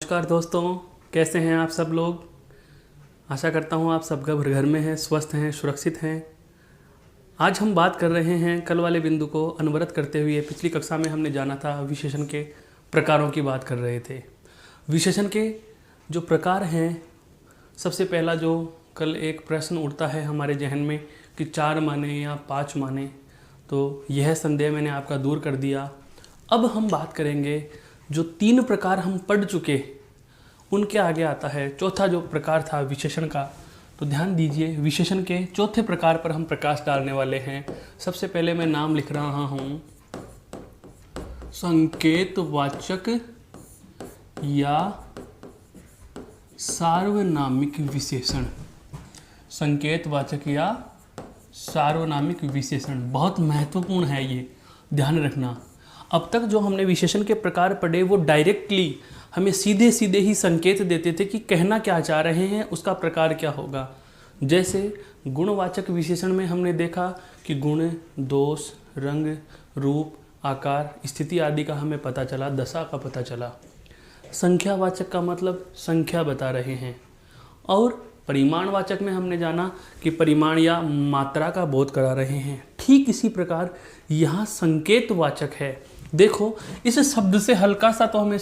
नमस्कार दोस्तों, कैसे हैं आप सब लोग। आशा करता हूं आप सब घर में हैं, स्वस्थ हैं, सुरक्षित हैं। आज हम बात कर रहे हैं कल वाले बिंदु को अनवरत करते हुए। पिछली कक्षा में हमने जाना था विशेषण के प्रकारों की बात कर रहे थे। विशेषण के जो प्रकार हैं, सबसे पहला जो कल एक प्रश्न उठता है हमारे जहन में कि 4 माने या 5 माने, तो यह संदेह मैंने आपका दूर कर दिया। अब हम बात करेंगे जो 3 प्रकार हम पढ़ चुके, उनके आगे आता है चौथा जो प्रकार था विशेषण का। तो ध्यान दीजिए, विशेषण के चौथे प्रकार पर हम प्रकाश डालने वाले हैं। सबसे पहले मैं नाम लिख रहा हूँ संकेतवाचक या सार्वनामिक विशेषण। संकेतवाचक या सार्वनामिक विशेषण बहुत महत्वपूर्ण है, ये ध्यान रखना। अब तक जो हमने विशेषण के प्रकार पढ़े वो डायरेक्टली हमें सीधे सीधे ही संकेत देते थे कि कहना क्या चाह रहे हैं, उसका प्रकार क्या होगा। जैसे गुणवाचक विशेषण में हमने देखा कि गुण, दोष, रंग, रूप, आकार, स्थिति आदि का हमें पता चला, दशा का पता चला। संख्यावाचक का मतलब संख्या बता रहे हैं। और परिमाणवाचक में हमने जाना कि परिमाण या मात्रा का बोध करा रहे हैं। ठीक इसी प्रकार यहाँ संकेतवाचक है। देखो, इस शब्द से हल्का सा तो हमें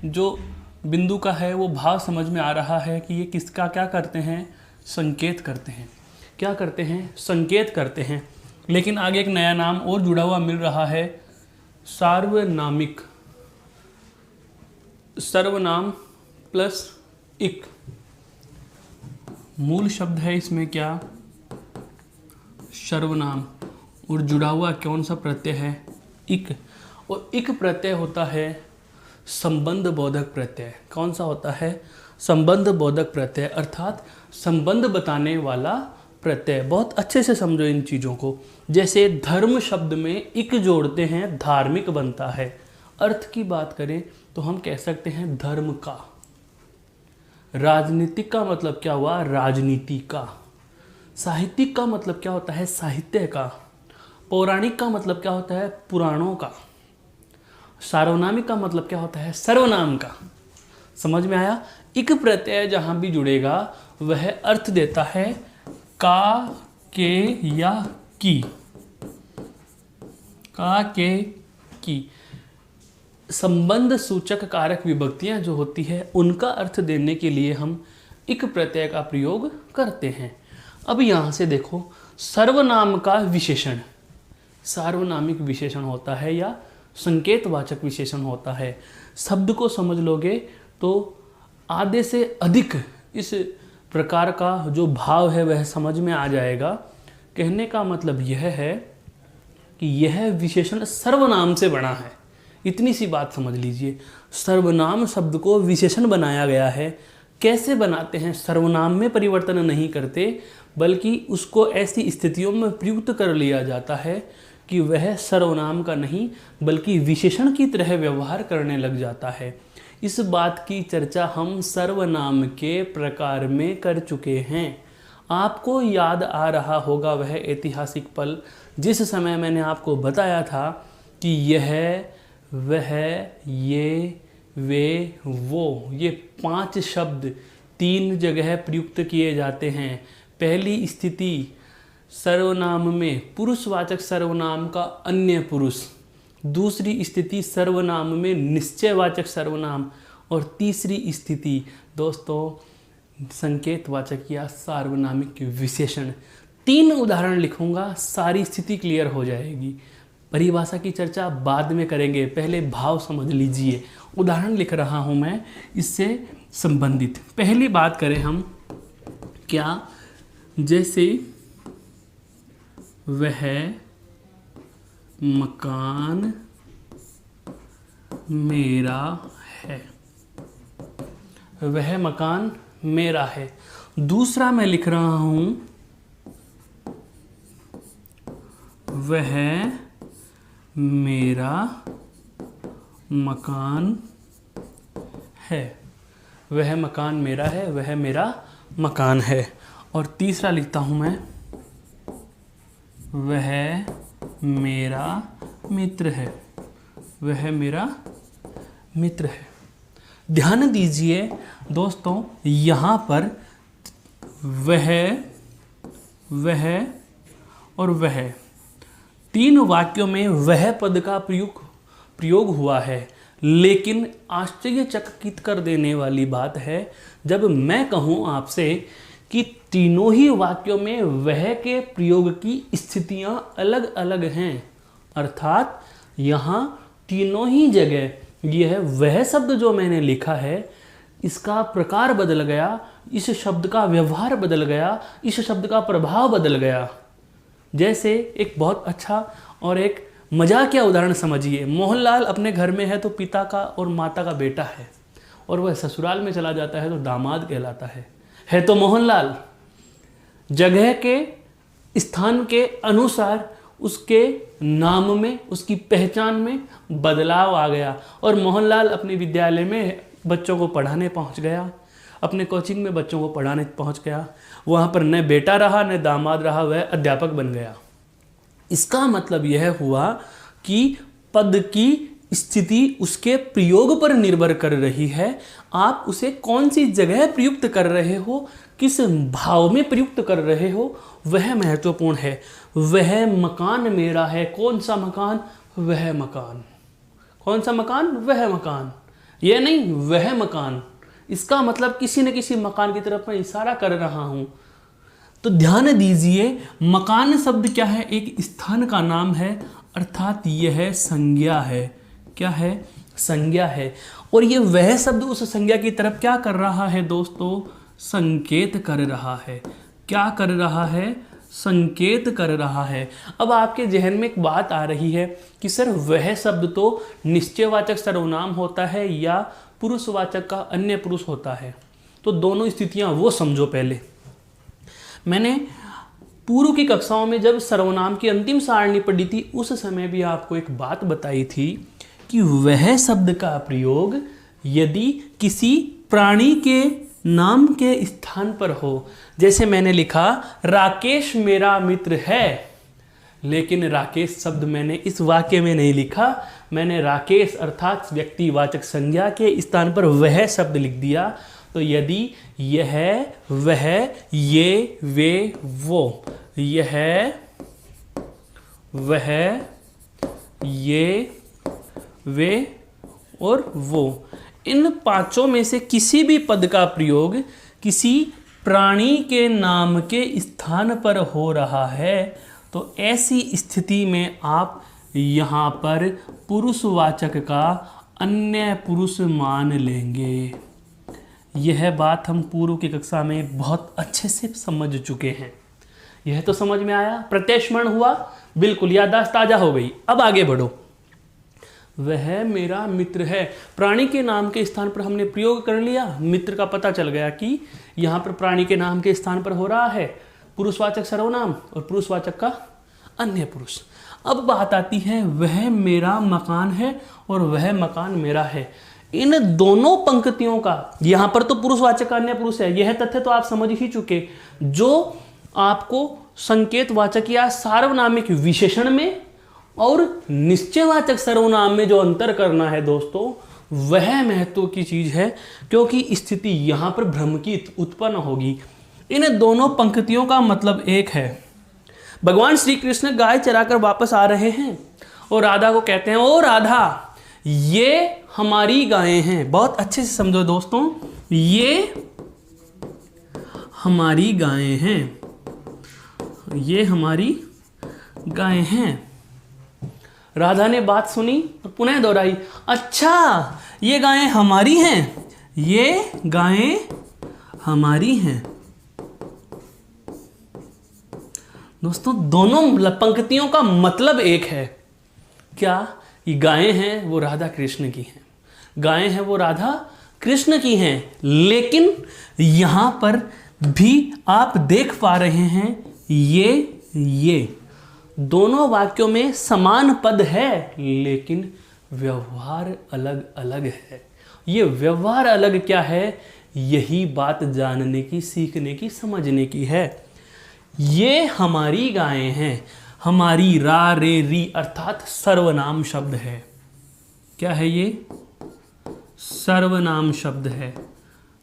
जो बिंदु का है वो भाव समझ में आ रहा है कि ये किसका क्या करते हैं, संकेत करते हैं। क्या करते हैं? संकेत करते हैं। लेकिन आगे एक नया नाम और जुड़ा हुआ मिल रहा है, सार्वनामिक। सर्वनाम प्लस इक, मूल शब्द है इसमें क्या, सर्वनाम, और जुड़ा हुआ कौन सा प्रत्यय है, इक। और इक प्रत्यय होता है संबंध बोधक प्रत्यय। कौन सा होता है? संबंध बोधक प्रत्यय, अर्थात संबंध बताने वाला प्रत्यय। बहुत अच्छे से समझो इन चीज़ों को। जैसे धर्म शब्द में इक जोड़ते हैं, धार्मिक बनता है। अर्थ की बात करें तो हम कह सकते हैं धर्म का। राजनीतिक का मतलब क्या हुआ? राजनीति का। साहित्यिक का मतलब क्या होता है? साहित्य का। पौराणिक का मतलब क्या होता है? पुराणों का। सार्वनामिक का मतलब क्या होता है? सर्वनाम का। समझ में आया? इक प्रत्यय जहां भी जुड़ेगा वह अर्थ देता है का, के या की। का, के, की। संबंध सूचक कारक विभक्तियां जो होती है उनका अर्थ देने के लिए हम इक प्रत्यय का प्रयोग करते हैं। अब यहां से देखो, सर्वनाम का विशेषण सार्वनामिक विशेषण होता है या संकेतवाचक विशेषण होता है। शब्द को समझ लोगे तो आधे से अधिक इस प्रकार का जो भाव है वह समझ में आ जाएगा। कहने का मतलब यह है कि यह विशेषण सर्वनाम से बना है। इतनी सी बात समझ लीजिए। सर्वनाम शब्द को विशेषण बनाया गया है। कैसे बनाते हैं? सर्वनाम में परिवर्तन नहीं करते, बल्कि उसको ऐसी स्थितियों में प्रयुक्त कर लिया जाता है कि वह सर्वनाम का नहीं बल्कि विशेषण की तरह व्यवहार करने लग जाता है। इस बात की चर्चा हम सर्वनाम के प्रकार में कर चुके हैं। आपको याद आ रहा होगा वह ऐतिहासिक पल जिस समय मैंने आपको बताया था कि यह, वह, ये, वे, वो, ये 5 शब्द 3 जगह प्रयुक्त किए जाते हैं। पहली स्थिति सर्वनाम में पुरुषवाचक सर्वनाम का अन्य पुरुष, दूसरी स्थिति सर्वनाम में निश्चयवाचक सर्वनाम, और तीसरी स्थिति दोस्तों संकेतवाचक या सार्वनामिक विशेषण। 3 उदाहरण लिखूंगा, सारी स्थिति क्लियर हो जाएगी। परिभाषा की चर्चा बाद में करेंगे, पहले भाव समझ लीजिए। उदाहरण लिख रहा हूं मैं इससे संबंधित। पहली बात करें हम क्या, जैसे वह मकान मेरा है। वह मकान मेरा है। दूसरा मैं लिख रहा हूं वह मेरा मकान है। वह मकान मेरा है, वह मेरा मकान है। और तीसरा लिखता हूं मैं वह मेरा मित्र है। वह मेरा मित्र है। ध्यान दीजिए दोस्तों, यहाँ पर वह, वह और वह, तीन वाक्यों में वह पद का प्रयोग हुआ है। लेकिन आश्चर्यचकित कर देने वाली बात है जब मैं कहूँ आपसे कि तीनों ही वाक्यों में वह के प्रयोग की स्थितियाँ अलग अलग हैं। अर्थात यहाँ तीनों ही जगह यह वह शब्द जो मैंने लिखा है, इसका प्रकार बदल गया, इस शब्द का व्यवहार बदल गया, इस शब्द का प्रभाव बदल गया। जैसे एक बहुत अच्छा और एक मजाकिया उदाहरण समझिए। मोहनलाल अपने घर में है तो पिता का और माता का बेटा है, और वह ससुराल में चला जाता है तो दामाद कहलाता है तो मोहनलाल। जगह के स्थान के अनुसार उसके नाम में, उसकी पहचान में बदलाव आ गया, और मोहनलाल अपने विद्यालय में बच्चों को पढ़ाने पहुंच गया, अपने कोचिंग में बच्चों को पढ़ाने पहुंच गया। वहाँ पर न बेटा रहा न दामाद रहा, वह अध्यापक बन गया। इसका मतलब यह हुआ कि पद की स्थिति उसके प्रयोग पर निर्भर कर रही है। आप उसे कौन सी जगह प्रयुक्त कर रहे हो, किस भाव में प्रयुक्त कर रहे हो, वह महत्वपूर्ण है। वह मकान मेरा है। कौन सा मकान? वह मकान। कौन सा मकान? वह मकान। यह नहीं वह मकान। इसका मतलब किसी न किसी मकान की तरफ मैं इशारा कर रहा हूं। तो ध्यान दीजिए, मकान शब्द क्या है? एक स्थान का नाम है, अर्थात यह संज्ञा है। क्या है? संज्ञा है। और ये वह शब्द उस संज्ञा की तरफ क्या कर रहा है दोस्तों? संकेत कर रहा है। क्या कर रहा है? संकेत कर रहा है। अब आपके जहन में एक बात आ रही है कि सर वह शब्द तो निश्चयवाचक सर्वनाम होता है या पुरुषवाचक का अन्य पुरुष होता है। तो दोनों स्थितियां वो समझो। पहले मैंने पूर्व की कक्षाओं में जब सर्वनाम की अंतिम सारणी पढ़ी थी, उस समय भी आपको एक बात बताई थी कि वह शब्द का प्रयोग यदि किसी प्राणी के नाम के स्थान पर हो, जैसे मैंने लिखा राकेश मेरा मित्र है, लेकिन राकेश शब्द मैंने इस वाक्य में नहीं लिखा। मैंने राकेश अर्थात व्यक्तिवाचक संज्ञा के स्थान पर वह शब्द लिख दिया। तो यदि यह, वह, ये, वे, वो, यह, वह, ये, वे और वो, इन पांचों में से किसी भी पद का प्रयोग किसी प्राणी के नाम के स्थान पर हो रहा है, तो ऐसी स्थिति में आप यहाँ पर पुरुषवाचक का अन्य पुरुष मान लेंगे। यह बात हम पूर्व की कक्षा में बहुत अच्छे से समझ चुके हैं। यह तो समझ में आया, प्रत्यक्षमण हुआ, बिल्कुल याददाश्त ताजा हो गई। अब आगे बढ़ो। वह मेरा मित्र है, प्राणी के नाम के स्थान पर हमने प्रयोग कर लिया। मित्र का पता चल गया कि यहाँ पर प्राणी के नाम के स्थान पर हो रहा है पुरुषवाचक सर्वनाम और पुरुषवाचक का अन्य पुरुष। अब बात आती है वह मेरा मकान है और वह मकान मेरा है। इन दोनों पंक्तियों का यहाँ पर तो पुरुषवाचक का अन्य पुरुष है, यह तथ्य तो आप समझ ही चुके। जो आपको संकेतवाचक या सार्वनामिक विशेषण में और निश्चयवाचक सर्वनाम में जो अंतर करना है दोस्तों, वह महत्व की चीज है, क्योंकि स्थिति यहां पर भ्रम की उत्पन्न होगी। इन दोनों पंक्तियों का मतलब एक है। भगवान श्री कृष्ण गाय चराकर वापस आ रहे हैं और राधा को कहते हैं, ओ राधा, ये हमारी गायें हैं। बहुत अच्छे से समझो दोस्तों, ये हमारी गायें हैं, ये हमारी गायें हैं। राधा ने बात सुनी और पुनः दोहराई, अच्छा ये गायें हमारी हैं, ये गायें हमारी हैं। दोस्तों दोनों पंक्तियों का मतलब एक है। क्या? ये गायें हैं वो राधा कृष्ण की हैं, गायें हैं वो राधा कृष्ण की हैं। लेकिन यहां पर भी आप देख पा रहे हैं ये दोनों वाक्यों में समान पद है, लेकिन व्यवहार अलग अलग है। ये व्यवहार अलग क्या है? यही बात जानने की, सीखने की, समझने की है। ये हमारी गायें हैं, हमारी रा रे री अर्थात सर्वनाम शब्द है। क्या है ये? सर्वनाम शब्द है।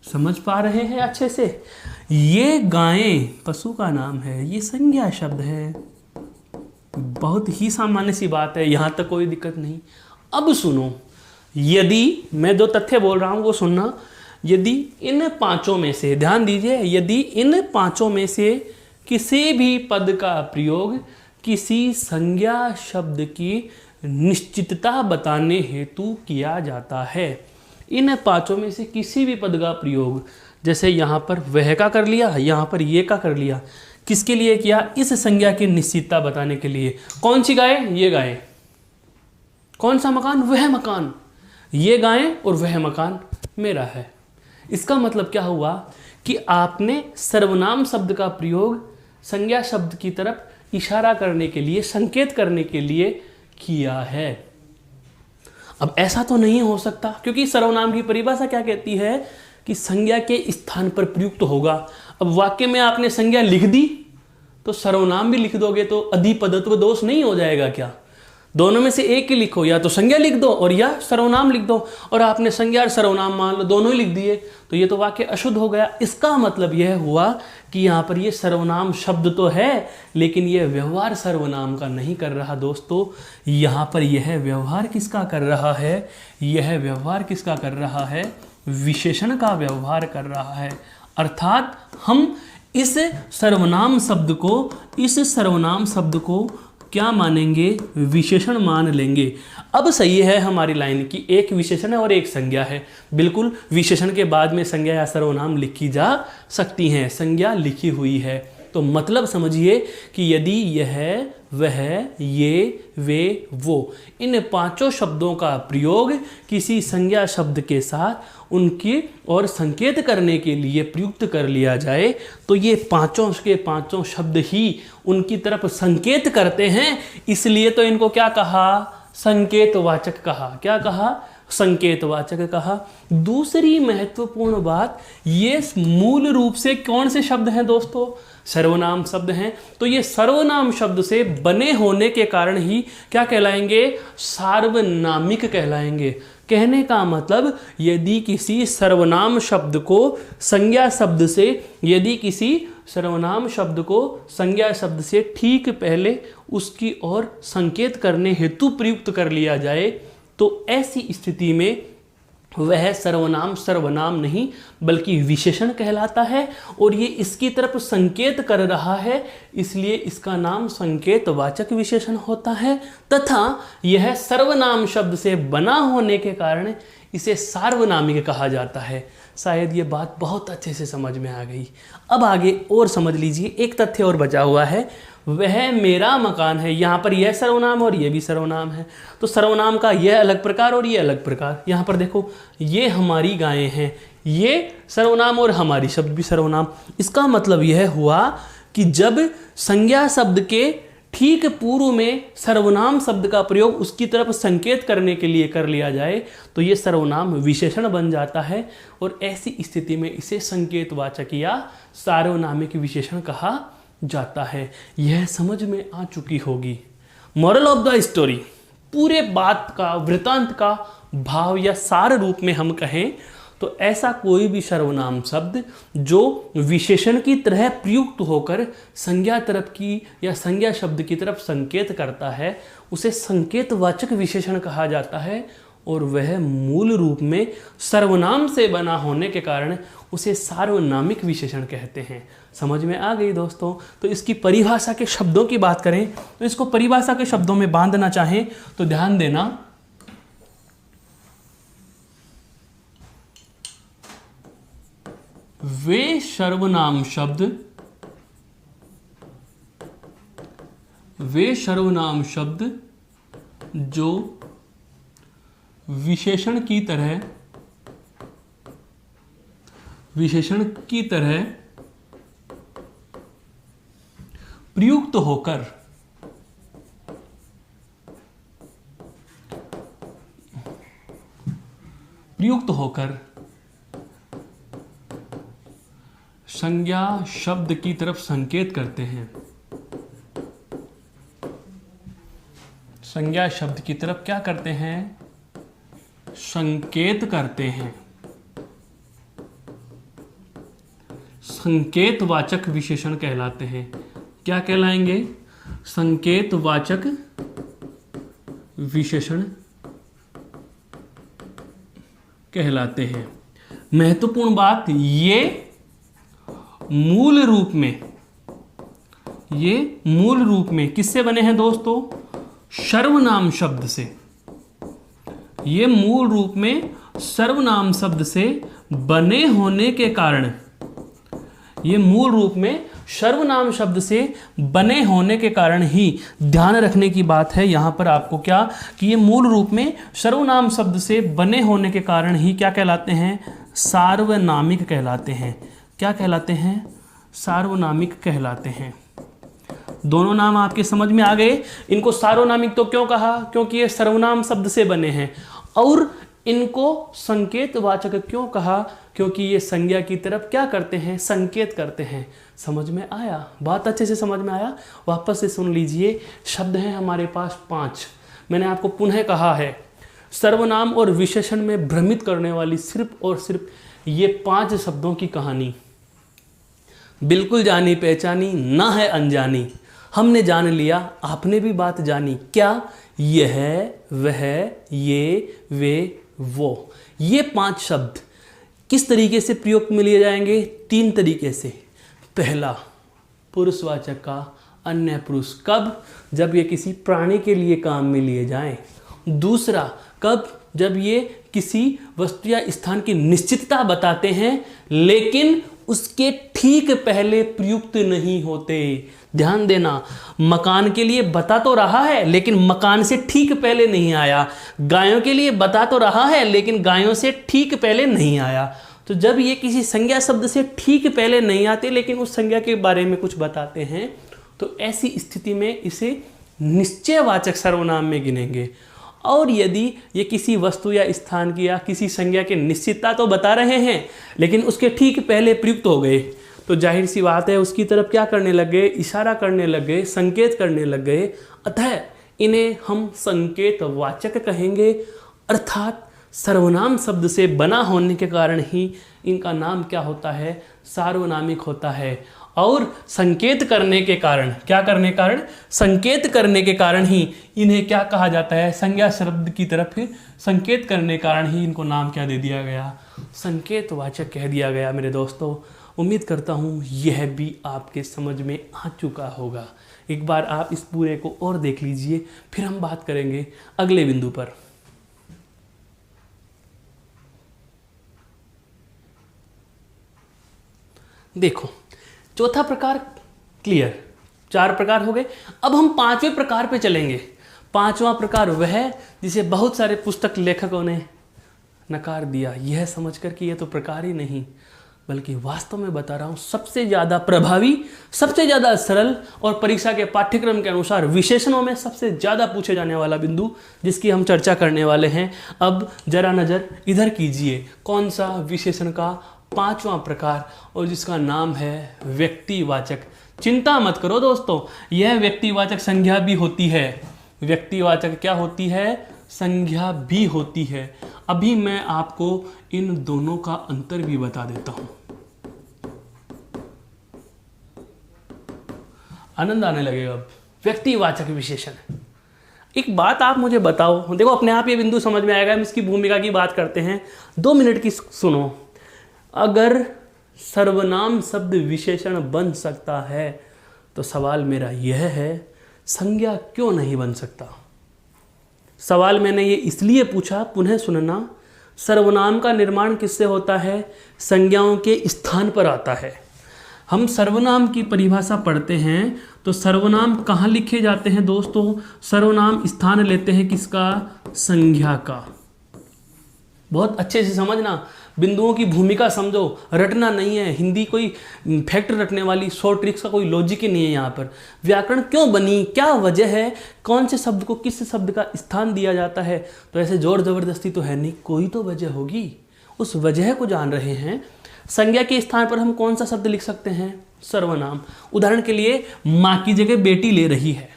समझ पा रहे हैं अच्छे से? ये गायें पशु का नाम है, ये संज्ञा शब्द है। बहुत ही सामान्य सी बात है, यहां तक कोई दिक्कत नहीं। अब सुनो, यदि मैं दो तथ्य बोल रहा हूं वो सुनना। यदि इन पांचों में से, ध्यान दीजिए, यदि इन पांचों में से किसी भी पद का प्रयोग किसी संज्ञा शब्द की निश्चितता बताने हेतु किया जाता है, इन पांचों में से किसी भी पद का प्रयोग, जैसे यहाँ पर वह का कर लिया, यहाँ पर ये का कर लिया, किसके लिए किया? इस संज्ञा की निश्चितता बताने के लिए। कौन सी गाय? ये गाय। कौन सा मकान? वह मकान। ये गाय और वह मकान मेरा है। इसका मतलब क्या हुआ कि आपने सर्वनाम शब्द का प्रयोग संज्ञा शब्द की तरफ इशारा करने के लिए, संकेत करने के लिए किया है। अब ऐसा तो नहीं हो सकता, क्योंकि सर्वनाम की परिभाषा क्या कहती है कि संज्ञा के स्थान पर प्रयुक्त होगा। अब वाक्य में आपने संज्ञा लिख दी तो सर्वनाम भी लिख दोगे तो अधिपदत्व दोष नहीं हो जाएगा क्या? दोनों में से एक ही लिखो, या तो संज्ञा लिख दो और या सर्वनाम लिख दो, और आपने संज्ञा और सर्वनाम मान लो, दोनों ही लिख दिए, तो ये तो वाक्य अशुद्ध हो गया। इसका मतलब यह हुआ कि यहाँ पर ये सर्वनाम शब्द तो है, लेकिन यह व्यवहार सर्वनाम का नहीं कर रहा। दोस्तों, यहाँ पर यह व्यवहार किसका कर रहा है? यह व्यवहार किसका कर रहा है? विशेषण का व्यवहार कर रहा है। अर्थात हम इस सर्वनाम शब्द को क्या मानेंगे? विशेषण मान लेंगे। अब सही है हमारी लाइन की, एक विशेषण है और एक संज्ञा है। बिल्कुल, विशेषण के बाद में संज्ञा या सर्वनाम लिखी जा सकती हैं, संज्ञा लिखी हुई है। तो मतलब समझिए कि यदि यह, वह, ये, वे, वो, इन पांचों शब्दों का प्रयोग किसी संज्ञा शब्द के साथ उनकी और संकेत करने के लिए प्रयुक्त कर लिया जाए, तो ये पांचों के पांचों शब्द ही उनकी तरफ संकेत करते हैं। इसलिए तो इनको क्या कहा? संकेतवाचक कहा। क्या कहा? संकेतवाचक कहा। दूसरी महत्वपूर्ण बात, ये मूल रूप से कौन से शब्द हैं दोस्तों? सर्वनाम शब्द हैं। तो ये सर्वनाम शब्द से बने होने के कारण ही क्या कहलाएंगे? सार्वनामिक कहलाएंगे। कहने का मतलब, यदि किसी सर्वनाम शब्द को संज्ञा शब्द से, यदि किसी सर्वनाम शब्द को संज्ञा शब्द से ठीक पहले उसकी ओर संकेत करने हेतु प्रयुक्त कर लिया जाए, तो ऐसी स्थिति में वह सर्वनाम नहीं बल्कि विशेषण कहलाता है, और ये इसकी तरफ संकेत कर रहा है, इसलिए इसका नाम संकेतवाचक विशेषण होता है। तथा यह सर्वनाम शब्द से बना होने के कारण इसे सार्वनामिक कहा जाता है। शायद ये बात बहुत अच्छे से समझ में आ गई। अब आगे और समझ लीजिए, एक तथ्य और बचा हुआ है, वह मेरा मकान है। यहाँ पर यह सर्वनाम और यह भी सर्वनाम है, तो सर्वनाम का यह अलग प्रकार और यह अलग प्रकार। यहाँ पर देखो, ये हमारी गायें हैं, ये सर्वनाम और हमारी शब्द भी सर्वनाम। इसका मतलब यह हुआ कि जब संज्ञा शब्द के ठीक पूर्व में सर्वनाम शब्द का प्रयोग उसकी तरफ संकेत करने के लिए कर लिया जाए, तो ये सर्वनाम विशेषण बन जाता है, और ऐसी स्थिति में इसे संकेतवाचक या सार्वनामिक विशेषण कहा जाता है। यह समझ में आ चुकी होगी। मॉरल ऑफ द स्टोरी, पूरे बात का, वृतांत का भाव या सार रूप में हम कहें तो ऐसा कोई भी सर्वनाम शब्द जो विशेषण की तरह प्रयुक्त होकर संज्ञा तरफ की या संज्ञा शब्द की तरफ संकेत करता है, उसे संकेतवाचक विशेषण कहा जाता है, और वह मूल रूप में सर्वनाम से बना होने के कारण उसे सार्वनामिक विशेषण कहते हैं। समझ में आ गई दोस्तों? तो इसकी परिभाषा के शब्दों की बात करें तो इसको परिभाषा के शब्दों में बांधना चाहें तो ध्यान देना, वे सर्वनाम शब्द जो विशेषण की तरह प्रयुक्त होकर संज्ञा शब्द की तरफ संकेत करते हैं। संज्ञा शब्द की तरफ क्या करते हैं? संकेत करते हैं। संकेतवाचक विशेषण कहलाते हैं। क्या कहलाएंगे? संकेतवाचक विशेषण कहलाते हैं। महत्वपूर्ण बात, ये मूल रूप में किससे बने हैं दोस्तों? सर्वनाम शब्द से। ये मूल रूप में सर्वनाम शब्द से बने होने के कारण, ये मूल रूप में सर्वनाम शब्द से बने होने के कारण ही, ध्यान रखने की बात है यहां पर आपको क्या, कि ये मूल रूप में सर्वनाम शब्द से बने होने के कारण ही क्या कहलाते हैं? सार्वनामिक कहलाते हैं। क्या कहलाते हैं? सार्वनामिक कहलाते हैं। दोनों नाम आपके समझ में आ गए। इनको सार्वनामिक तो क्यों कहा? क्योंकि ये सर्वनाम शब्द से बने हैं। और इनको संकेतवाचक क्यों कहा? क्योंकि ये संज्ञा की तरफ क्या करते हैं? संकेत करते हैं। समझ में आया? बात अच्छे से समझ में आया? वापस से सुन लीजिए। शब्द हैं हमारे पास 5। मैंने आपको पुनः कहा है, सर्वनाम और विशेषण में भ्रमित करने वाली सिर्फ और सिर्फ ये 5 शब्दों की कहानी बिल्कुल जानी पहचानी ना है, अनजानी। हमने जान लिया, आपने भी बात जानी। क्या? यह, वह, ये, वे, वो, ये 5 शब्द किस तरीके से प्रयोग में लिए जाएंगे? 3 तरीके से। पहला, पुरुषवाचक का अन्य पुरुष। कब? जब ये किसी प्राणी के लिए काम में लिए जाएं। दूसरा, कब? जब ये किसी वस्तु या स्थान की निश्चितता बताते हैं लेकिन उसके ठीक पहले प्रयुक्त नहीं होते। ध्यान देना, मकान के लिए बता तो रहा है लेकिन मकान से ठीक पहले नहीं आया। गायों के लिए बता तो रहा है लेकिन गायों से ठीक पहले नहीं आया। तो जब ये किसी संज्ञा शब्द से ठीक पहले नहीं आते लेकिन उस संज्ञा के बारे में कुछ बताते हैं, तो ऐसी स्थिति में इसे निश्चयवाचक सर्वनाम में गिनेंगे। और यदि ये किसी वस्तु या स्थान की या किसी संज्ञा की निश्चितता तो बता रहे हैं लेकिन उसके ठीक पहले प्रयुक्त हो गए, तो जाहिर सी बात है उसकी तरफ क्या करने लग गए? इशारा करने लग गए, संकेत करने लग गए। अतः इन्हें हम संकेतवाचक कहेंगे। अर्थात सर्वनाम शब्द से बना होने के कारण ही इनका नाम क्या होता है? सार्वनामिक होता है। और संकेत करने के कारण, क्या करने के कारण? संकेत करने के कारण ही इन्हें क्या कहा जाता है? संज्ञा शब्द की तरफ संकेत करने के कारण ही इनको नाम क्या दे दिया गया? संकेतवाचक कह दिया गया। मेरे दोस्तों, उम्मीद करता हूँ यह भी आपके समझ में आ चुका होगा। एक बार आप इस पूरे को और देख लीजिए, फिर हम बात करेंगे अगले बिंदु पर। देखो, चौथा प्रकार क्लियर, 4 प्रकार हो गए। अब हम 5वें प्रकार पे चलेंगे। 5वां प्रकार वह है जिसे बहुत सारे पुस्तक लेखकों ने नकार दिया, यह समझकर कि यह तो प्रकार ही नहीं, बल्कि वास्तव में बता रहा हूं सबसे ज़्यादा प्रभावी, सबसे ज़्यादा सरल और परीक्षा के पाठ्यक्रम के अनुसार विशेषणों में सबसे ज़्यादा पूछे जाने वाला बिंदु जिसकी हम चर्चा करने वाले हैं। अब जरा नज़र इधर कीजिए, कौन सा? विशेषण का 5वां प्रकार, और जिसका नाम है व्यक्तिवाचक। चिंता मत करो दोस्तों, यह व्यक्तिवाचक संज्ञा भी होती है। व्यक्तिवाचक क्या होती है? संज्ञा भी होती है। अभी मैं आपको इन दोनों का अंतर भी बता देता हूं, आनंद आने लगेगा। अब व्यक्तिवाचक विशेषण, एक बात आप मुझे बताओ, देखो अपने आप ये बिंदु समझ में आएगा। हम इसकी भूमिका की बात करते हैं, 2 मिनट की सुनो। अगर सर्वनाम शब्द विशेषण बन सकता है तो सवाल मेरा यह है, संज्ञा क्यों नहीं बन सकता? सवाल मैंने ये इसलिए पूछा, पुनः सुनना। सर्वनाम का निर्माण किससे होता है? संज्ञाओं के स्थान पर आता है। हम सर्वनाम की परिभाषा पढ़ते हैं तो सर्वनाम कहाँ लिखे जाते हैं दोस्तों? सर्वनाम स्थान लेते हैं किसका? संज्ञा का। बहुत अच्छे से समझना, बिंदुओं की भूमिका समझो, रटना नहीं है। हिंदी कोई फैक्ट रटने वाली शॉर्ट ट्रिक्स का कोई लॉजिक ही नहीं है यहाँ पर। व्याकरण क्यों बनी, क्या वजह है, कौन से शब्द को किस शब्द का स्थान दिया जाता है, तो ऐसे जोर जबरदस्ती तो है नहीं, कोई तो वजह होगी। उस वजह को जान रहे हैं। संज्ञा के स्थान पर हम कौन सा शब्द लिख सकते हैं? सर्वनाम। उदाहरण के लिए माँ की जगह बेटी ले रही है।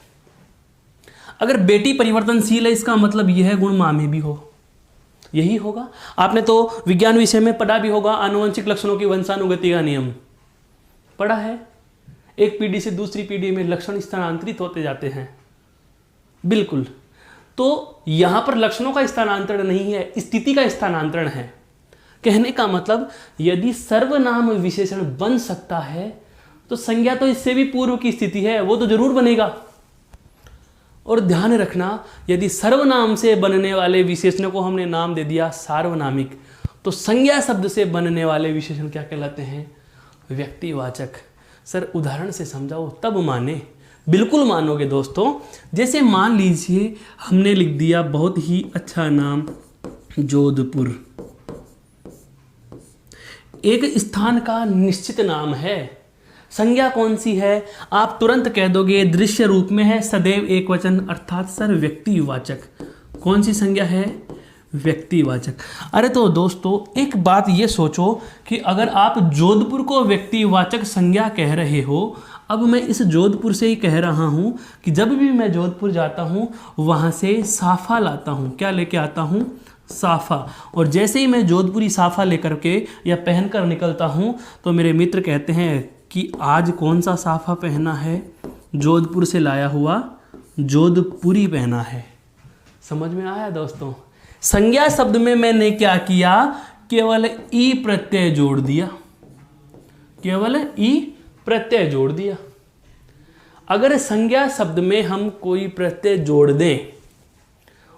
अगर बेटी परिवर्तनशील है, इसका मतलब यह गुण माँ में भी हो। यही होगा। आपने तो विज्ञान विषय में पढ़ा भी होगा, आनुवंशिक लक्षणों की वंशानुगति का नियम पढ़ा है। एक पीढ़ी से दूसरी पीढ़ी में लक्षण स्थानांतरित होते जाते हैं। बिल्कुल। तो यहां पर लक्षणों का स्थानांतरण नहीं है, स्थिति का स्थानांतरण है। कहने का मतलब यदि सर्वनाम विशेषण बन सकता है तो संज्ञा तो इससे भी पूर्व की स्थिति है, वो तो जरूर बनेगा। और ध्यान रखना, यदि सर्वनाम से बनने वाले विशेषण को हमने नाम दे दिया सार्वनामिक, तो संज्ञा शब्द से बनने वाले विशेषण क्या कहलाते हैं? व्यक्तिवाचक। सर उदाहरण से समझाओ तब माने। बिल्कुल मानोगे दोस्तों। जैसे मान लीजिए हमने लिख दिया बहुत ही अच्छा नाम जोधपुर, एक स्थान का निश्चित नाम है। संज्ञा कौन सी है? आप तुरंत कह दोगे दृश्य रूप में है, सदैव एक वचन, अर्थात सर व्यक्तिवाचक। कौन सी संज्ञा है? व्यक्तिवाचक। अरे तो दोस्तों एक बात ये सोचो कि अगर आप जोधपुर को व्यक्तिवाचक संज्ञा कह रहे हो, अब मैं इस जोधपुर से ही कह रहा हूँ कि जब भी मैं जोधपुर जाता हूँ वहाँ से साफा लाता हूँ। क्या लेके आता हूँ? साफा। और जैसे ही मैं जोधपुरी साफा लेकर के या पहनकर निकलता हूँ तो मेरे मित्र कहते हैं कि आज कौन सा साफा पहना है? जोधपुर से लाया हुआ जोधपुरी पहना है। समझ में आया दोस्तों? संज्ञा शब्द में मैंने क्या किया? केवल ई प्रत्यय जोड़ दिया, केवल ई प्रत्यय जोड़ दिया। अगर संज्ञा शब्द में हम कोई प्रत्यय जोड़ दें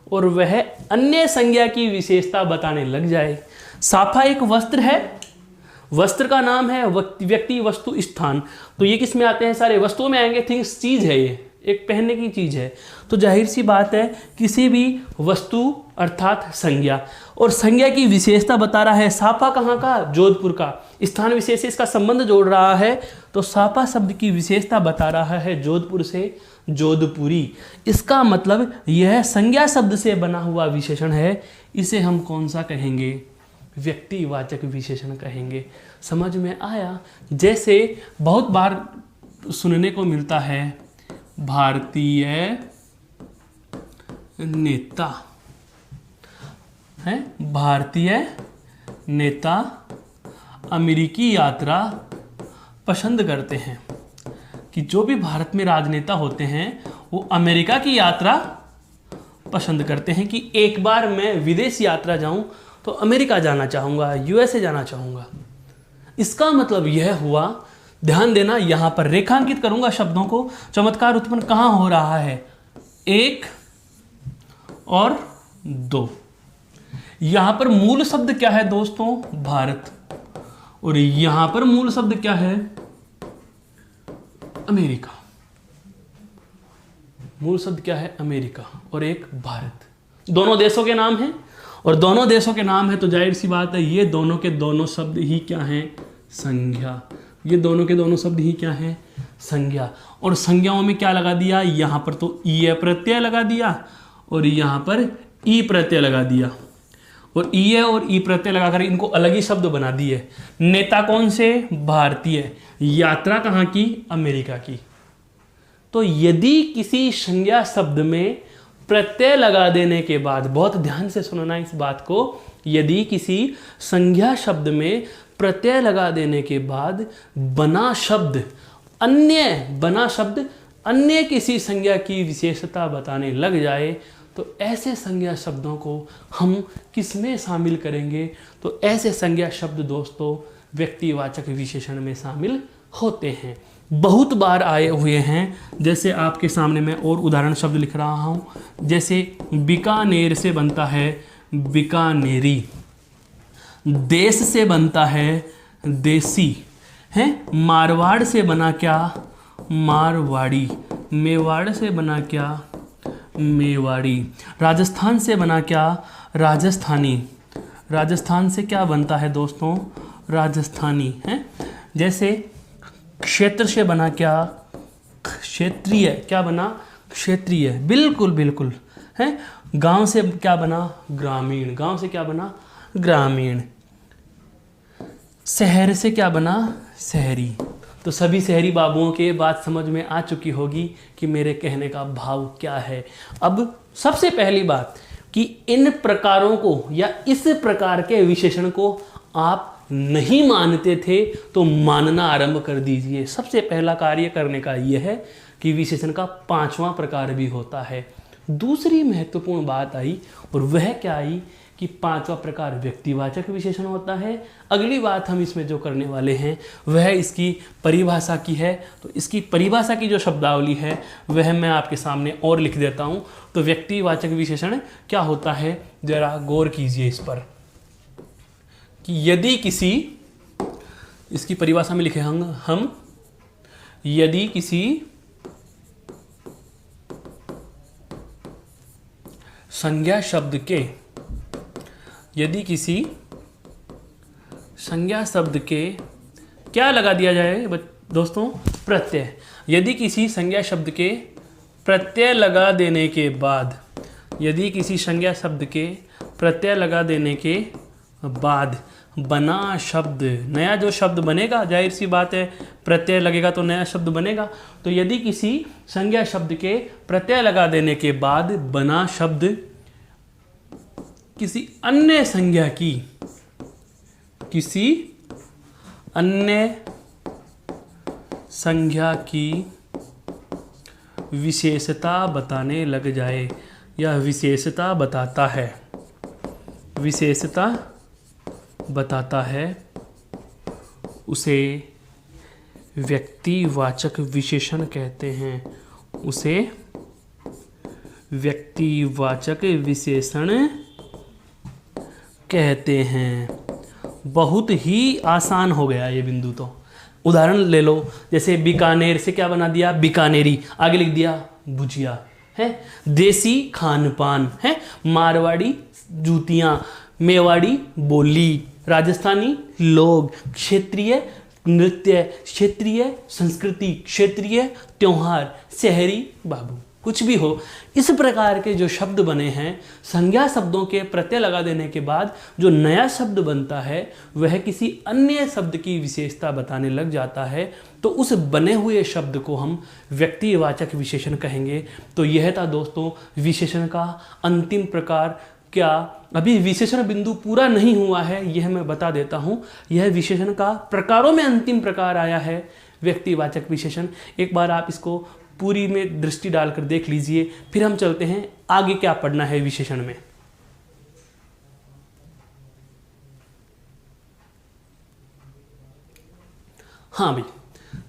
और वह अन्य संज्ञा की विशेषता बताने लग जाए, साफा एक वस्त्र है, वस्त्र का नाम है व्यक्ति, वस्तु, स्थान, तो ये किस में आते हैं? सारे वस्तुओं में आएंगे। थिंग्स चीज है, ये एक पहनने की चीज है, तो जाहिर सी बात है किसी भी वस्तु अर्थात संज्ञा। और संज्ञा की विशेषता बता रहा है, साफा कहाँ का? जोधपुर का। स्थान विशेष से इसका संबंध जोड़ रहा है, तो साफा शब्द की विशेषता बता रहा है जोधपुर से जोधपुरी। इसका मतलब यह संज्ञा शब्द से बना हुआ विशेषण है। इसे हम कौन सा कहेंगे? व्यक्तिवाचक विशेषण कहेंगे। समझ में आया? जैसे बहुत बार सुनने को मिलता है भारतीय नेता है, भारतीय नेता अमेरिकी यात्रा पसंद करते हैं। कि जो भी भारत में राजनेता होते हैं वो अमेरिका की यात्रा पसंद करते हैं कि एक बार मैं विदेश यात्रा जाऊं तो अमेरिका जाना चाहूँगा, यूएसए जाना चाहूँगा। इसका मतलब यह हुआ, ध्यान देना, यहाँ पर रेखांकित करूँगा शब्दों को। चमत्कार उत्पन्न कहाँ हो रहा है? 1 और 2। यहाँ पर मूल शब्द क्या है दोस्तों? भारत। और यहाँ पर मूल शब्द क्या है? अमेरिका। मूल शब्द क्या है? अमेरिका और एक भारत। दोनों देशों के नाम हैं, और दोनों देशों के नाम है तो जाहिर सी बात है ये दोनों के दोनों शब्द ही क्या हैं? संज्ञा। ये दोनों के दोनों शब्द ही क्या हैं? संज्ञा। और संज्ञाओं में क्या लगा दिया? यहाँ पर तो ई प्रत्यय लगा दिया और यहाँ पर ई प्रत्यय लगा दिया, और ई और ई प्रत्यय लगाकर इनको अलग ही शब्द बना दिए। नेता कौन से? भारतीय। यात्रा कहाँ की? अमेरिका की। तो यदि किसी संज्ञा शब्द में प्रत्यय लगा देने के बाद, बहुत ध्यान से सुनना इस बात को, यदि किसी संज्ञा शब्द में प्रत्यय लगा देने के बाद बना शब्द अन्य किसी संज्ञा की विशेषता बताने लग जाए, तो ऐसे संज्ञा शब्दों को हम किस में शामिल करेंगे? तो ऐसे संज्ञा शब्द दोस्तों व्यक्तिवाचक विशेषण में शामिल होते हैं। बहुत बार आए हुए हैं। जैसे आपके सामने मैं और उदाहरण शब्द लिख रहा हूँ। जैसे बीकानेर से बनता है बीकानेरी, देश से बनता है देसी, है मारवाड़ से बना क्या? मारवाड़ी। मेवाड़ से बना क्या? मेवाड़ी। राजस्थान से बना क्या? राजस्थानी। राजस्थान से क्या बनता है दोस्तों? राजस्थानी, है। जैसे क्षेत्र से बना क्या? क्षेत्रीय। क्या बना? क्षेत्रीय। बिल्कुल बिल्कुल, है। गांव से क्या बना? ग्रामीण। गांव से क्या बना? ग्रामीण। शहर से क्या बना? शहरी। तो सभी शहरी बाबुओं के बात समझ में आ चुकी होगी कि मेरे कहने का भाव क्या है। अब सबसे पहली बात कि इन प्रकारों को या इस प्रकार के विशेषण को आप नहीं मानते थे तो मानना आरंभ कर दीजिए। सबसे पहला कार्य करने का यह है कि विशेषण का 5वां प्रकार भी होता है। दूसरी महत्वपूर्ण बात आई और वह क्या आई कि 5वां प्रकार व्यक्तिवाचक विशेषण होता है। अगली बात हम इसमें जो करने वाले हैं वह इसकी परिभाषा की है। तो इसकी परिभाषा की जो शब्दावली है वह मैं आपके सामने और लिख देता हूं। तो व्यक्तिवाचक विशेषण क्या होता है, जरा गौर कीजिए इस पर कि यदि किसी, इसकी परिभाषा में लिखे हम यदि किसी संज्ञा शब्द के, यदि किसी संज्ञा शब्द के क्या लगा दिया जाए दोस्तों, प्रत्यय। यदि किसी संज्ञा शब्द के प्रत्यय लगा देने के बाद, यदि किसी संज्ञा शब्द के प्रत्यय लगा देने के बाद बना शब्द, नया जो शब्द बनेगा, जाहिर सी बात है प्रत्यय लगेगा तो नया शब्द बनेगा। तो यदि किसी संज्ञा शब्द के प्रत्यय लगा देने के बाद बना शब्द किसी अन्य संज्ञा की, किसी अन्य संज्ञा की विशेषता बताने लग जाए या विशेषता बताता है, विशेषता बताता है, उसे व्यक्तिवाचक विशेषण कहते हैं। उसे व्यक्तिवाचक विशेषण कहते हैं। बहुत ही आसान हो गया ये बिंदु। तो उदाहरण ले लो, जैसे बीकानेर से क्या बना दिया, बीकानेरी, आगे लिख दिया भुजिया है। देसी खान पान है, मारवाड़ी जूतियां, मेवाड़ी बोली, राजस्थानी लोग, क्षेत्रीय नृत्य, क्षेत्रीय संस्कृति, क्षेत्रीय त्योहार, शहरी बाबू, कुछ भी हो। इस प्रकार के जो शब्द बने हैं, संज्ञा शब्दों के प्रत्यय लगा देने के बाद जो नया शब्द बनता है वह किसी अन्य शब्द की विशेषता बताने लग जाता है, तो उस बने हुए शब्द को हम व्यक्तिवाचक विशेषण कहेंगे। तो यह था दोस्तों विशेषण का अंतिम प्रकार। क्या अभी विशेषण बिंदु पूरा नहीं हुआ है, यह मैं बता देता हूं। यह विशेषण का प्रकारों में अंतिम प्रकार आया है व्यक्तिवाचक विशेषण। एक बार आप इसको पूरी में दृष्टि डालकर देख लीजिए, फिर हम चलते हैं आगे क्या पढ़ना है विशेषण में। हाँ भाई,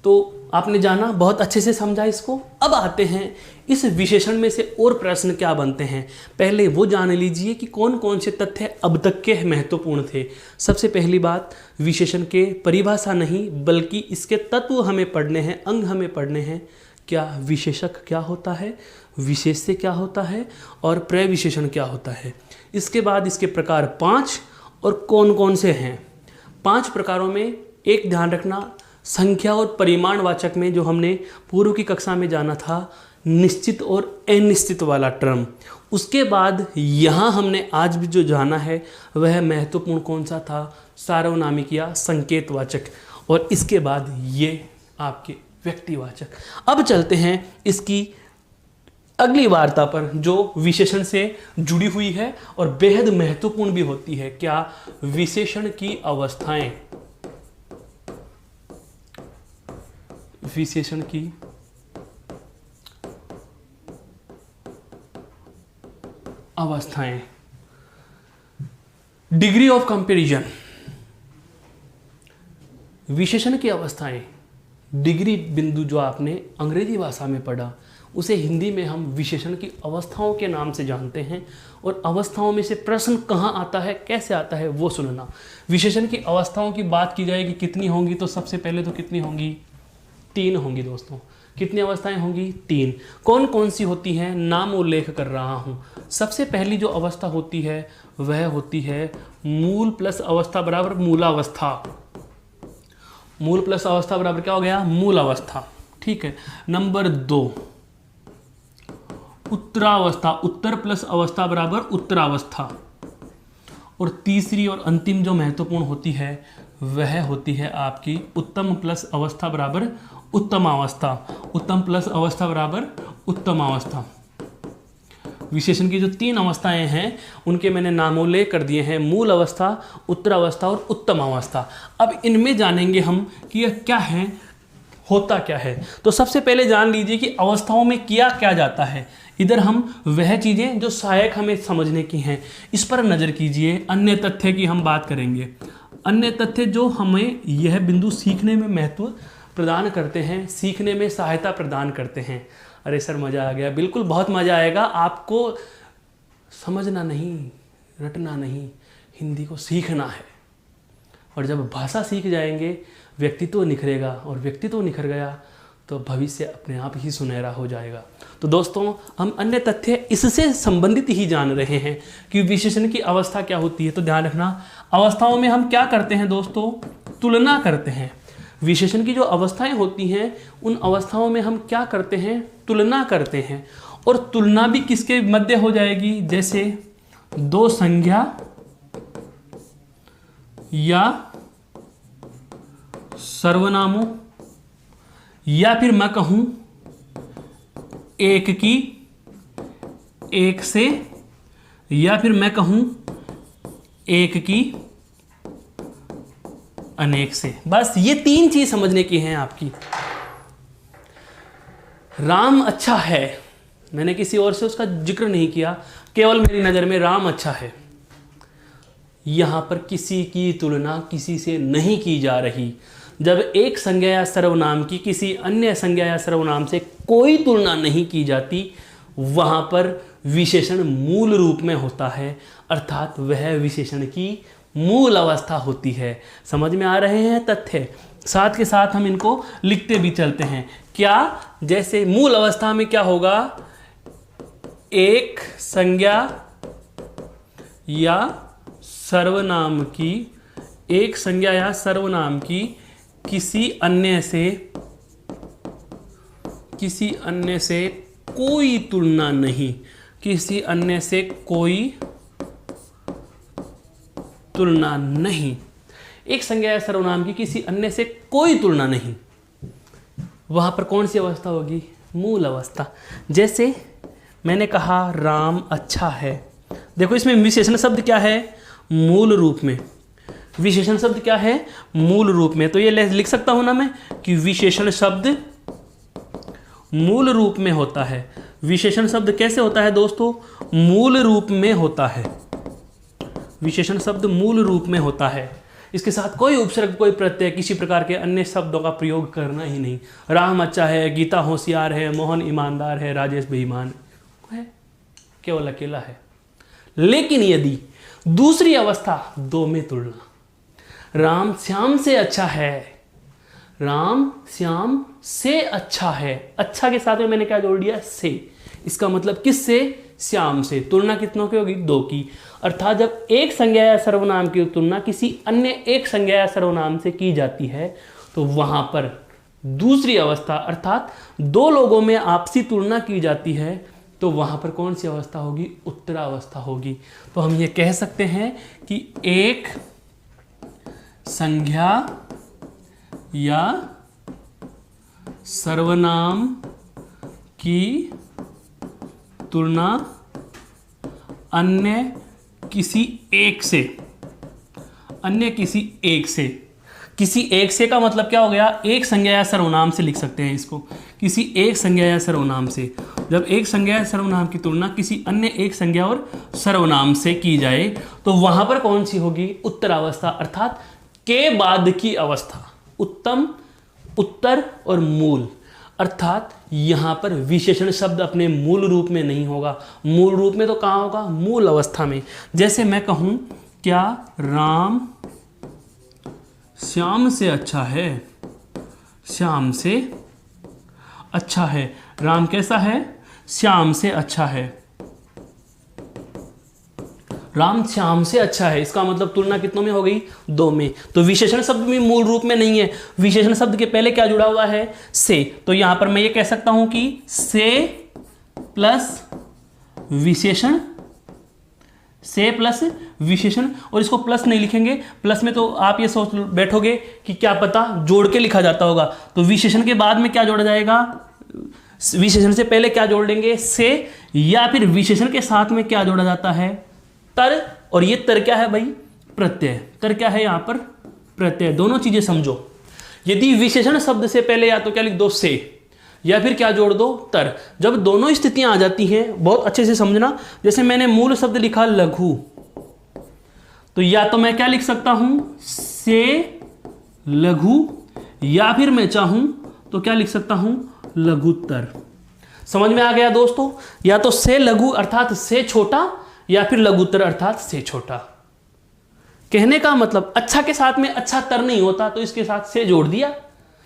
तो आपने जाना, बहुत अच्छे से समझा इसको। अब आते हैं इस विशेषण में से और प्रश्न क्या बनते हैं। पहले वो जान लीजिए कि कौन कौन से तथ्य अब तक के महत्वपूर्ण थे। सबसे पहली बात, विशेषण के परिभाषा नहीं बल्कि इसके तत्व हमें पढ़ने हैं, अंग हमें पढ़ने हैं। क्या विशेषक क्या होता है, विशेष्य क्या होता है और प्रविशेषण क्या होता है। इसके बाद इसके प्रकार 5 और कौन कौन से हैं। 5 प्रकारों में एक ध्यान रखना, संख्या और परिमाणवाचक में जो हमने पूर्व की कक्षा में जाना था, निश्चित और अनिश्चित वाला टर्म। उसके बाद यहाँ हमने आज भी जो जाना है वह महत्वपूर्ण कौन सा था, सार्वनामिक या संकेतवाचक। और इसके बाद ये आपके व्यक्तिवाचक। अब चलते हैं इसकी अगली वार्ता पर जो विशेषण से जुड़ी हुई है और बेहद महत्वपूर्ण भी होती है। क्या, विशेषण की अवस्थाएं। विशेषण की अवस्थाएं, डिग्री ऑफ कंपैरिजन। विशेषण की अवस्थाएं, डिग्री बिंदु जो आपने अंग्रेजी भाषा में पढ़ा उसे हिंदी में हम विशेषण की अवस्थाओं के नाम से जानते हैं। और अवस्थाओं में से प्रश्न कहाँ आता है, कैसे आता है, वो सुनना। विशेषण की अवस्थाओं की बात की जाएगी कितनी होंगी, तो सबसे पहले तो कितनी होंगी, 3 होंगी दोस्तों। कितनी अवस्थाएं होंगी, 3। कौन कौन सी होती हैं, नाम उल्लेख कर रहा हूँ। सबसे पहली जो अवस्था होती है वह होती है मूल प्लस अवस्था बराबर मूलावस्था। मूल प्लस अवस्था बराबर क्या हो गया, मूल अवस्था। ठीक है। नंबर 2 उत्तरावस्था, उत्तर प्लस अवस्था बराबर उत्तरावस्था। और तीसरी और अंतिम जो महत्वपूर्ण होती है वह होती है आपकी उत्तम प्लस अवस्था बराबर उत्तमावस्था। उत्तम प्लस अवस्था बराबर उत्तमावस्था। विशेषण की जो 3 अवस्थाएं हैं उनके मैंने नामोल्लेख कर दिए हैं, मूल अवस्था, उत्तरावस्था और उत्तम अवस्था। अब इनमें जानेंगे हम कि यह क्या है, होता क्या है। तो सबसे पहले जान लीजिए कि अवस्थाओं में किया क्या जाता है। इधर हम वह चीज़ें जो सहायक हमें समझने की हैं इस पर नज़र कीजिए। अन्य तथ्य की हम बात करेंगे। अन्य तथ्य जो हमें यह बिंदु सीखने में महत्व प्रदान करते हैं, सीखने में सहायता प्रदान करते हैं। अरे सर मज़ा आ गया, बिल्कुल बहुत मज़ा आएगा। आपको समझना नहीं, रटना नहीं, हिंदी को सीखना है। और जब भाषा सीख जाएंगे व्यक्तित्व निखरेगा, और व्यक्तित्व निखर गया तो भविष्य अपने आप ही सुनहरा हो जाएगा। तो दोस्तों हम अन्य तथ्य इससे संबंधित ही जान रहे हैं कि विशेषण की अवस्था क्या होती है। तो ध्यान रखना, अवस्थाओं में हम क्या करते हैं दोस्तों, तुलना करते हैं। विशेषण की जो अवस्थाएं होती हैं उन अवस्थाओं में हम क्या करते हैं, तुलना करते हैं। और तुलना भी किसके मध्य हो जाएगी, जैसे दो संज्ञा या सर्वनामों, या फिर मैं कहूं एक की एक से, या फिर मैं कहूं एक की अनेक से। बस ये 3 चीज समझने की हैं आपकी। राम अच्छा है, मैंने किसी और से उसका जिक्र नहीं किया, केवल मेरी नज़र में राम अच्छा है। यहां पर किसी की तुलना किसी से नहीं की जा रही। जब एक संज्ञा या सर्वनाम की किसी अन्य संज्ञा या सर्वनाम से कोई तुलना नहीं की जाती, वहां पर विशेषण मूल रूप में होता है, अर्थात वह विशेषण की मूल अवस्था होती है। समझ में आ रहे हैं तथ्य? साथ के साथ हम इनको लिखते भी चलते हैं। क्या, जैसे मूल अवस्था में क्या होगा, एक संज्ञा या सर्वनाम की, एक संज्ञा या सर्वनाम की किसी अन्य से कोई तुलना नहीं, किसी अन्य से कोई तुलना नहीं। एक संज्ञा या सर्वनाम की किसी अन्य से कोई तुलना नहीं, वहां पर कौन सी अवस्था होगी, मूल अवस्था। जैसे मैंने कहा राम अच्छा है, देखो इसमें विशेषण शब्द क्या है, मूल रूप में। विशेषण शब्द क्या है, मूल रूप में। तो ये लिख सकता हूं ना मैं कि विशेषण शब्द मूल रूप में होता है। विशेषण शब्द कैसे होता है दोस्तों, मूल रूप में होता है। विशेषण शब्द मूल रूप में होता है। इसके साथ कोई उपसर्ग, कोई प्रत्यय, किसी प्रकार के अन्य शब्दों का प्रयोग करना ही नहीं। राम अच्छा है, गीता होशियार है, मोहन ईमानदार है, राजेश बेईमान है, केवल अकेला है। लेकिन यदि दूसरी अवस्था, दो में तुलना, राम श्याम से अच्छा है, राम श्याम से अच्छा है, अच्छा के साथ में मैंने क्या जोड़ दिया, से। इसका मतलब किससे, श्याम से। तुलना कितनों की होगी, 2 की। अर्थात जब एक संज्ञा या सर्वनाम की तुलना किसी अन्य एक संज्ञा या सर्वनाम से की जाती है तो वहां पर दूसरी अवस्था, अर्थात 2 लोगों में आपसी तुलना की जाती है, तो वहां पर कौन सी अवस्था होगी, उत्तरावस्था होगी। तो हम ये कह सकते हैं कि एक संज्ञा या सर्वनाम की तुलना अन्य किसी एक से, अन्य किसी एक से, किसी एक से का मतलब क्या हो गया, एक संज्ञा या सर्वनाम से लिख सकते हैं इसको, किसी एक संज्ञा या सर्वनाम से। जब एक संज्ञा या सर्वनाम की तुलना किसी अन्य एक संज्ञा और सर्वनाम से की जाए तो वहां पर कौन सी होगी, उत्तरावस्था, अर्थात के बाद की अवस्था। उत्तम, उत्तर और मूल, अर्थात यहां पर विशेषण शब्द अपने मूल रूप में नहीं होगा। मूल रूप में तो कहां होगा, मूल अवस्था में। जैसे मैं कहूं क्या राम श्याम से अच्छा है, श्याम से अच्छा है, राम कैसा है, श्याम से अच्छा है, राम श्याम से अच्छा है। इसका मतलब तुलना कितनों में हो गई, 2 में। तो विशेषण शब्द भी मूल रूप में नहीं है। विशेषण शब्द के पहले क्या जुड़ा हुआ है, से। तो यहां पर मैं ये कह सकता हूं कि से प्लस विशेषण, से प्लस विशेषण। और इसको प्लस नहीं लिखेंगे, प्लस में तो आप ये सोच बैठोगे कि क्या पता जोड़ के लिखा जाता होगा। तो विशेषण के बाद में क्या जोड़ा जाएगा, विशेषण से पहले क्या जोड़ लेंगे, से, या फिर विशेषण के साथ में क्या जोड़ा जाता है, तर। और ये तर क्या है भाई, प्रत्यय। तर क्या है यहाँ पर, प्रत्यय। दोनों चीजें समझो। यदि विशेषण शब्द से पहले या तो क्या लिख दो, से, या फिर क्या जोड़ दो, तर। जब दोनों स्थितियां आ जाती हैं, बहुत अच्छे से समझना। जैसे मैंने मूल शब्द लिखा लघु, तो या तो मैं क्या लिख सकता हूं, से लघु, या फिर मैं चाहूं तो क्या लिख सकता हूं, लघुत्तर। समझ में आ गया दोस्तों। या तो से लघु अर्थात से छोटा, या फिर लघुत्तर अर्थात से छोटा। कहने का मतलब अच्छा के साथ में अच्छा तर नहीं होता, तो इसके साथ से जोड़ दिया।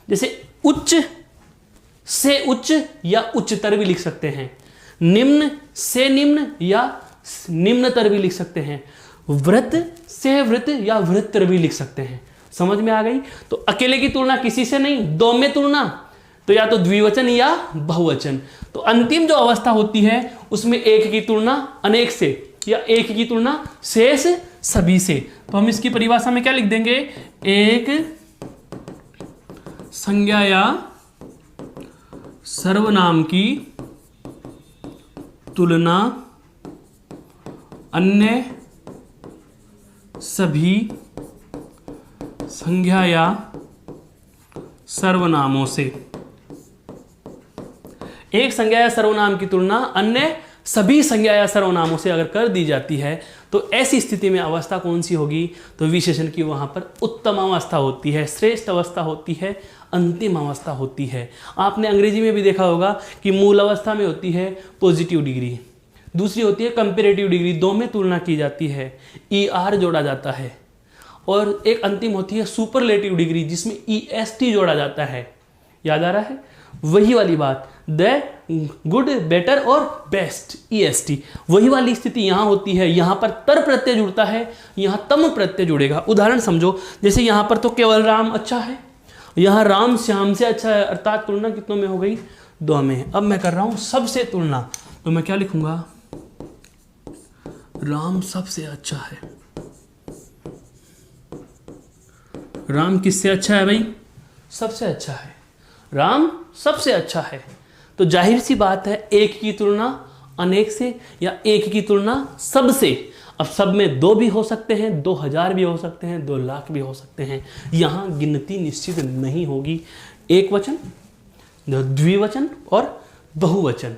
जैसे उच्च से उच्च या उच्चतर भी लिख सकते हैं। निम्न से निम्न या निम्नतर भी लिख सकते हैं। वृत्त से वृत्त या वृत्तर भी लिख सकते हैं। समझ में आ गई। तो अकेले की तुलना किसी से नहीं, दो में तुलना, तो या तो द्विवचन या बहुवचन। तो अंतिम जो अवस्था होती है उसमें एक की तुलना अनेक से, या एक की तुलना शेष सभी से। तो हम इसकी परिभाषा में क्या लिख देंगे, एक संज्ञा या सर्वनाम की तुलना अन्य सभी संज्ञा या सर्वनामों से। एक संज्ञा या सर्वनाम की तुलना अन्य सभी संज्ञा या सर्वनामों से अगर कर दी जाती है, तो ऐसी स्थिति में अवस्था कौन सी होगी, तो विशेषण की वहां पर उत्तम अवस्था होती है, श्रेष्ठ अवस्था होती है, अंतिम अवस्था होती है। आपने अंग्रेजी में भी देखा होगा कि मूल अवस्था में होती है पॉजिटिव डिग्री, दूसरी होती है कंपेरेटिव डिग्री, दो में तुलना की जाती है, ER जोड़ा जाता है, और एक अंतिम होती है सुपरलेटिव डिग्री जिसमें EST जोड़ा जाता है। याद आ रहा है, वही वाली बात, द गुड, बेटर और बेस्ट, EST। वही वाली स्थिति यहां होती है। यहां पर तर प्रत्यय जुड़ता है, यहां तम प्रत्यय जुड़ेगा। उदाहरण समझो, जैसे यहां पर तो केवल राम अच्छा है, यहां राम श्याम से अच्छा है, अर्थात तुलना कितनों में हो गई, दो में। अब मैं कर रहा हूं सबसे तुलना, तो मैं क्या लिखूंगा, राम सबसे अच्छा है। राम किससे अच्छा है भाई, सबसे अच्छा है, राम सबसे अच्छा है। तो जाहिर सी बात है, एक की तुलना अनेक से या एक की तुलना सब से। अब सब में दो भी हो सकते हैं, 2000 भी हो सकते हैं, 2 लाख भी हो सकते हैं। यहां गिनती निश्चित नहीं होगी। एक वचन, द्विवचन और बहुवचन।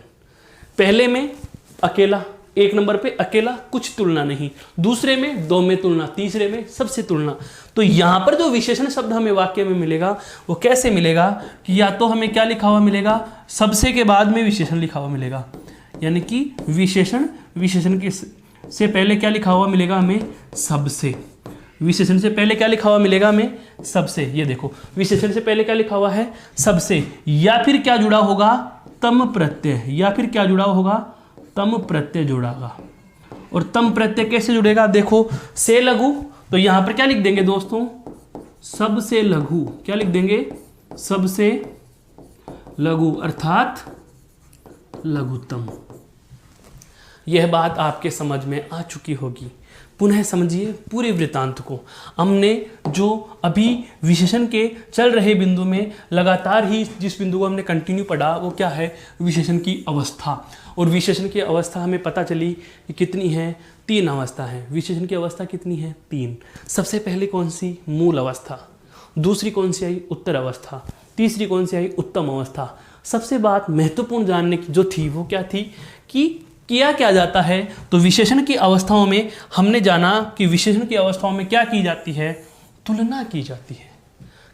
पहले में अकेला, एक नंबर पे अकेला, कुछ तुलना नहीं। दूसरे में दो में तुलना, तीसरे में सबसे तुलना। तो यहां पर जो विशेषण शब्द हमें वाक्य में मिलेगा वो कैसे मिलेगा कि या तो हमें क्या लिखा हुआ मिलेगा, सबसे के बाद में विशेषण लिखा हुआ मिलेगा, यानी कि विशेषण के से पहले क्या लिखा हुआ मिलेगा हमें, सबसे। विशेषण से पहले क्या लिखा हुआ मिलेगा हमें, सबसे। ये देखो, विशेषण से पहले क्या लिखा हुआ है, सबसे, या फिर क्या जुड़ा होगा, तम प्रत्यय, या फिर क्या जुड़ा होगा, तम प्रत्यय जुड़ागा। और तम प्रत्यय कैसे जुड़ेगा, देखो, से लघु, तो यहां पर क्या लिख देंगे दोस्तों, सबसे लघु। क्या लिख देंगे, सबसे लघु अर्थात लघुत्तम। यह बात आपके समझ में आ चुकी होगी। पुनः समझिए पूरे वृत्तांत को। हमने जो अभी विशेषण के चल रहे बिंदु में लगातार ही जिस बिंदु को हमने कंटिन्यू पढ़ा, वो क्या है, विशेषण की अवस्था। और विशेषण की अवस्था हमें पता चली कि कितनी है, 3 अवस्था है। विशेषण की अवस्था कितनी है, 3। सबसे पहले कौन सी, मूल अवस्था। दूसरी कौन सी आई, उत्तर अवस्था। तीसरी कौन सी आई, उत्तम अवस्था। सबसे बात महत्वपूर्ण जानने की जो थी वो क्या थी कि किया क्या जाता है। तो विशेषण की अवस्थाओं में हमने जाना कि विशेषण की अवस्थाओं में क्या की जाती है, तुलना की जाती है।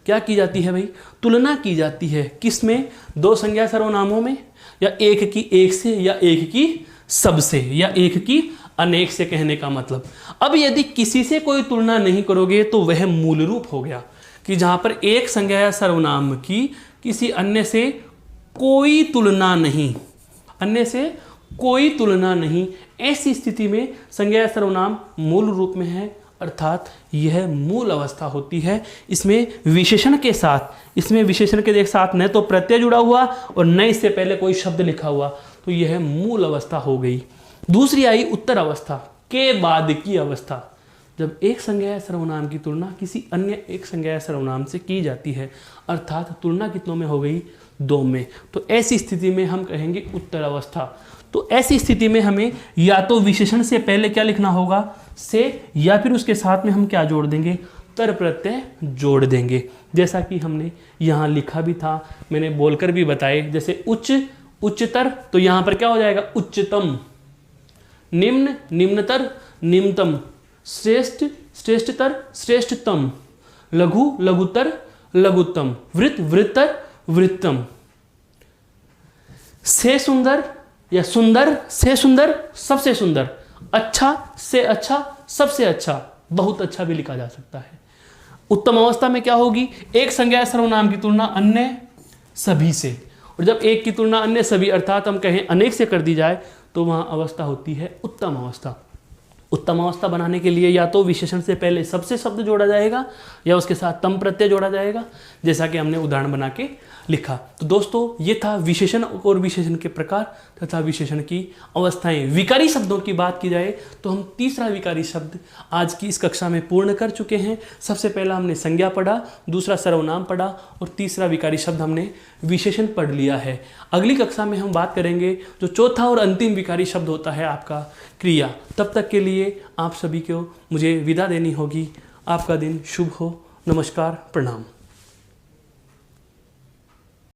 क्या की जाती है भाई, तुलना की जाती है। किस में, 2 संज्ञा सर्वनामों में, या एक की एक से, या एक की सब से, या एक की अनेक से। कहने का मतलब, अब यदि किसी से कोई तुलना नहीं करोगे तो वह मूल रूप हो गया कि जहां पर एक संज्ञा या सर्वनाम की किसी अन्य से कोई तुलना नहीं, अन्य से कोई तुलना नहीं। ऐसी स्थिति में संज्ञा या सर्वनाम मूल रूप में है, अर्थात यह मूल अवस्था होती है। इसमें विशेषण के साथ न तो प्रत्यय जुड़ा हुआ और न इससे पहले कोई शब्द लिखा हुआ, तो यह मूल अवस्था हो गई। दूसरी आई उत्तर अवस्था, के बाद की अवस्था। जब एक संज्ञा सर्वनाम की तुलना किसी अन्य एक संज्ञा सर्वनाम से की जाती है, अर्थात तुलना कितनों में हो गई, 2 में, तो ऐसी स्थिति में हम कहेंगे उत्तर अवस्था। तो ऐसी स्थिति में हमें या तो विशेषण से पहले क्या लिखना होगा, से, या फिर उसके साथ में हम क्या जोड़ देंगे, तर प्रत्यय जोड़ देंगे, जैसा कि हमने यहाँ लिखा भी था, मैंने बोलकर भी बताए। जैसे उच्च, उच्चतर, तो यहाँ पर क्या हो जाएगा, उच्चतम। निम्न, निम्नतर, निम्नतम। श्रेष्ठ, श्रेष्ठतर, श्रेष्ठतम। लघु, लघुतर, लघुत्तम। वृत्त, वृत्तर, वृत्तम। से सुंदर या सुंदर से सुंदर, सबसे सुंदर। अच्छा से अच्छा, सबसे अच्छा, बहुत अच्छा भी लिखा जा सकता है। उत्तम अवस्था में क्या होगी, एक संज्ञा सर्वनाम की तुलना अन्य सभी से, और जब एक की तुलना अन्य सभी अर्थात हम कहें अनेक से कर दी जाए तो वहाँ अवस्था होती है उत्तम अवस्था। उत्तम अवस्था बनाने के लिए या तो विशेषण से पहले सबसे शब्द जोड़ा जाएगा या उसके साथ तम प्रत्यय जोड़ा जाएगा, जैसा कि हमने उदाहरण बना के लिखा। तो दोस्तों ये था विशेषण और विशेषण के प्रकार तथा विशेषण की अवस्थाएं। विकारी शब्दों की बात की जाए तो हम तीसरा विकारी शब्द आज की इस कक्षा में पूर्ण कर चुके हैं। सबसे पहला हमने संज्ञा पढ़ा, दूसरा सर्वनाम पढ़ा और तीसरा विकारी शब्द हमने विशेषण पढ़ लिया है। अगली कक्षा में हम बात करेंगे जो चौथा और अंतिम विकारी शब्द होता है आपका क्रिया। तब तक के लिए आप सभी को मुझे विदा देनी होगी। आपका दिन शुभ हो। नमस्कार, प्रणाम।